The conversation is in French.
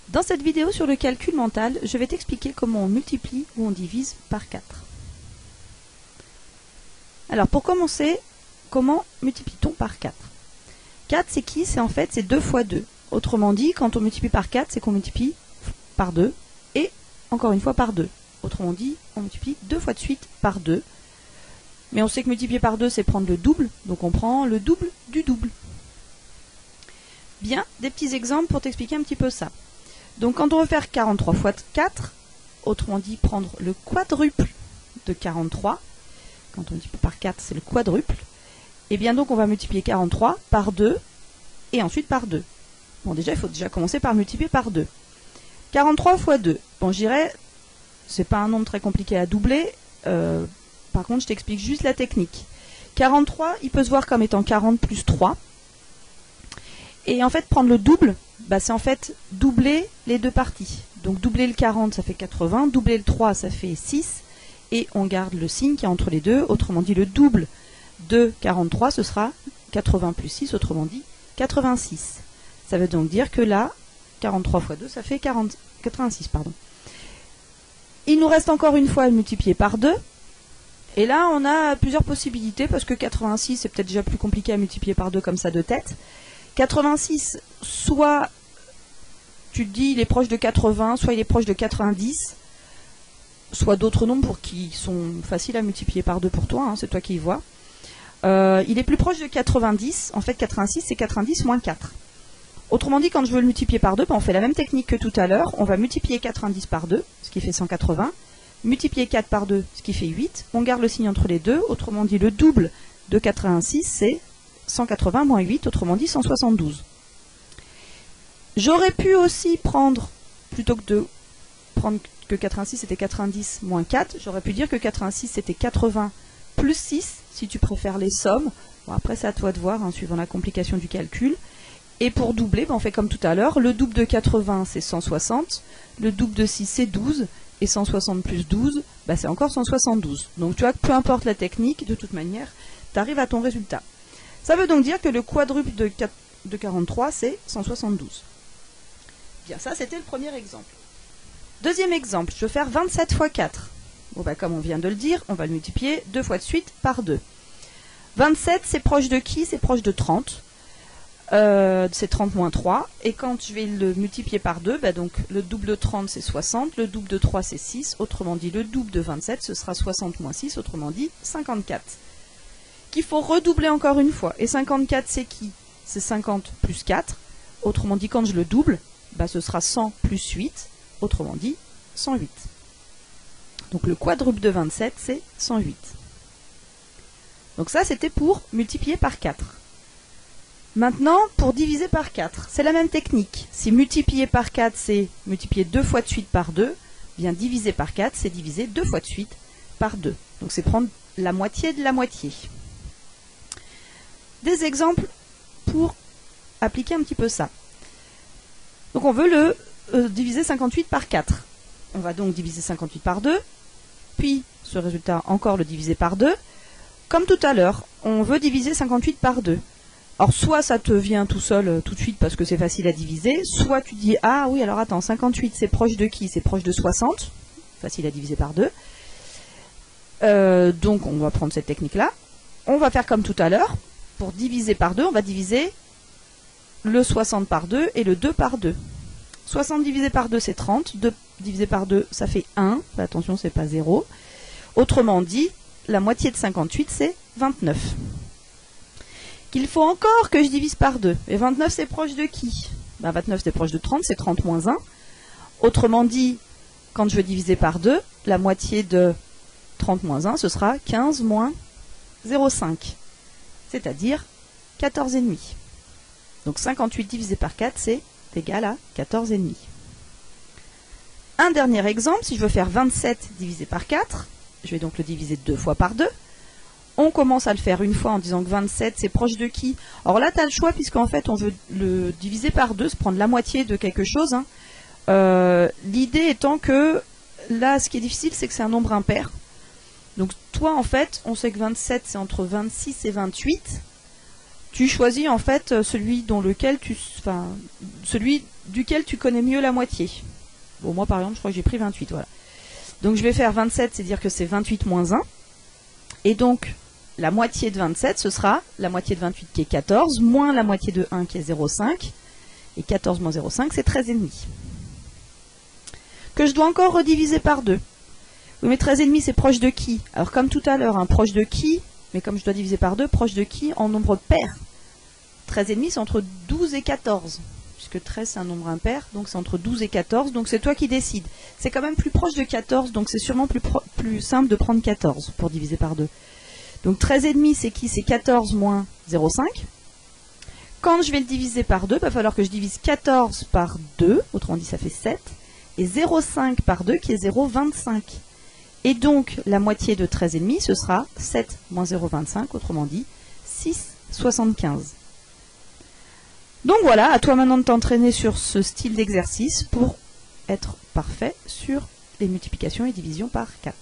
Dans cette vidéo sur le calcul mental, je vais t'expliquer comment on multiplie ou on divise par 4. Alors pour commencer, comment multiplie-t-on par 4? 4 c'est qui? C'est en fait c'est 2 fois 2. Autrement dit, quand on multiplie par 4, c'est qu'on multiplie par 2 et encore une fois par 2. Autrement dit, on multiplie 2 fois de suite par 2. Mais on sait que multiplier par 2, c'est prendre le double, donc on prend le double du double. Bien, des petits exemples pour t'expliquer un petit peu ça. Donc quand on veut faire 43 fois 4, autrement dit prendre le quadruple de 43, quand on multiplie par 4 c'est le quadruple, et bien donc on va multiplier 43 par 2 et ensuite par 2. Bon déjà il faut déjà commencer par multiplier par 2. 43 fois 2, bon je dirais, c'est pas un nombre très compliqué à doubler, par contre je t'explique juste la technique. 43 il peut se voir comme étant 40 plus 3, et en fait prendre le double, bah, c'est en fait doubler les deux parties. Donc doubler le 40 ça fait 80, doubler le 3 ça fait 6, et on garde le signe qui est entre les deux, autrement dit le double de 43 ce sera 80 plus 6, autrement dit 86. Ça veut donc dire que là, 43 fois 2 ça fait 86. Pardon. Il nous reste encore une fois à multiplier par 2, et là on a plusieurs possibilités, parce que 86 c'est peut-être déjà plus compliqué à multiplier par 2 comme ça de tête. 86, soit tu te dis il est proche de 80, soit il est proche de 90, soit d'autres nombres qui sont faciles à multiplier par 2 pour toi, hein, c'est toi qui y vois. Il est plus proche de 90, en fait 86 c'est 90 moins 4. Autrement dit, quand je veux le multiplier par 2, ben on fait la même technique que tout à l'heure, on va multiplier 90 par 2, ce qui fait 180, multiplier 4 par 2, ce qui fait 8, on garde le signe entre les deux, autrement dit le double de 86 c'est 180 moins 8, autrement dit 172. J'aurais pu aussi prendre, plutôt que de prendre que 86 c'était 90 moins 4, j'aurais pu dire que 86 c'était 80 plus 6, si tu préfères les sommes. Bon, après c'est à toi de voir, hein, suivant la complication du calcul. Et pour doubler, ben, on fait comme tout à l'heure, le double de 80 c'est 160, le double de 6 c'est 12, et 160 plus 12, ben, c'est encore 172. Donc tu vois que peu importe la technique, de toute manière, tu arrives à ton résultat. Ça veut donc dire que le quadruple de 43, c'est 172. Bien, ça c'était le premier exemple. Deuxième exemple, je vais faire 27 fois 4. Bon, bah, comme on vient de le dire, on va le multiplier 2 fois de suite par 2. 27, c'est proche de qui? C'est proche de 30. C'est 30 moins 3. Et quand je vais le multiplier par 2, bah, donc le double de 30 c'est 60, le double de 3 c'est 6, autrement dit le double de 27 ce sera 60 moins 6, autrement dit 54. Qu'il faut redoubler encore une fois. Et 54 c'est qui? C'est 50 plus 4, autrement dit quand je le double, bah, ce sera 100 plus 8, autrement dit 108. Donc le quadruple de 27 c'est 108. Donc ça c'était pour multiplier par 4. Maintenant pour diviser par 4, c'est la même technique. Si multiplier par 4 c'est multiplier 2 fois de suite par 2, bien diviser par 4 c'est diviser 2 fois de suite par 2. Donc c'est prendre la moitié de la moitié. Des exemples pour appliquer un petit peu ça. Donc on veut le diviser 58 par 4. On va donc diviser 58 par 2, puis ce résultat encore le diviser par 2. Comme tout à l'heure, on veut diviser 58 par 2. Alors soit ça te vient tout seul tout de suite parce que c'est facile à diviser, soit tu dis ah oui alors attends 58 c'est proche de qui? C'est proche de 60, facile à diviser par 2. Donc on va prendre cette technique là. On va faire comme tout à l'heure. Pour diviser par 2, on va diviser le 60 par 2 et le 2 par 2. 60 divisé par 2, c'est 30. 2 divisé par 2, ça fait 1. Attention, c'est pas 0. Autrement dit, la moitié de 58, c'est 29. Qu'il faut encore que je divise par 2. Et 29, c'est proche de qui? Ben, 29, c'est proche de 30, c'est 30 moins 1. Autrement dit, quand je veux diviser par 2, la moitié de 30 moins 1, ce sera 15 moins 0,5. C'est-à-dire 14,5. Donc 58 divisé par 4, c'est égal à 14,5. Un dernier exemple, si je veux faire 27 divisé par 4, je vais donc le diviser 2 fois par 2. On commence à le faire une fois en disant que 27, c'est proche de qui? Alors là, tu as le choix, puisqu'en fait, on veut le diviser par 2, se prendre la moitié de quelque chose. Hein. L'idée étant que, là, ce qui est difficile, c'est que c'est un nombre impair. Donc toi, en fait, on sait que 27, c'est entre 26 et 28. Tu choisis, en fait, celui duquel tu connais mieux la moitié. Bon, moi par exemple, je crois que j'ai pris 28, voilà. Donc je vais faire 27, c'est dire que c'est 28 moins 1. Et donc, la moitié de 27, ce sera la moitié de 28 qui est 14, moins la moitié de 1 qui est 0,5. Et 14 moins 0,5, c'est 13,5. Que je dois encore rediviser par 2. Oui, mais 13,5, c'est proche de qui? Alors comme tout à l'heure, hein, proche de qui? Mais comme je dois diviser par 2, proche de qui en nombre pair? 13,5, c'est entre 12 et 14. Puisque 13, c'est un nombre impair, donc c'est entre 12 et 14. Donc c'est toi qui décides. C'est quand même plus proche de 14, donc c'est sûrement plus simple de prendre 14 pour diviser par 2. Donc 13,5, c'est qui? C'est 14 moins 0,5. Quand je vais le diviser par 2, il va falloir que je divise 14 par 2, autrement dit ça fait 7, et 0,5 par 2 qui est 0,25. Et donc la moitié de 13,5, ce sera 7 moins 0,25, autrement dit 6,75. Donc voilà, à toi maintenant de t'entraîner sur ce style d'exercice pour être parfait sur les multiplications et divisions par 4.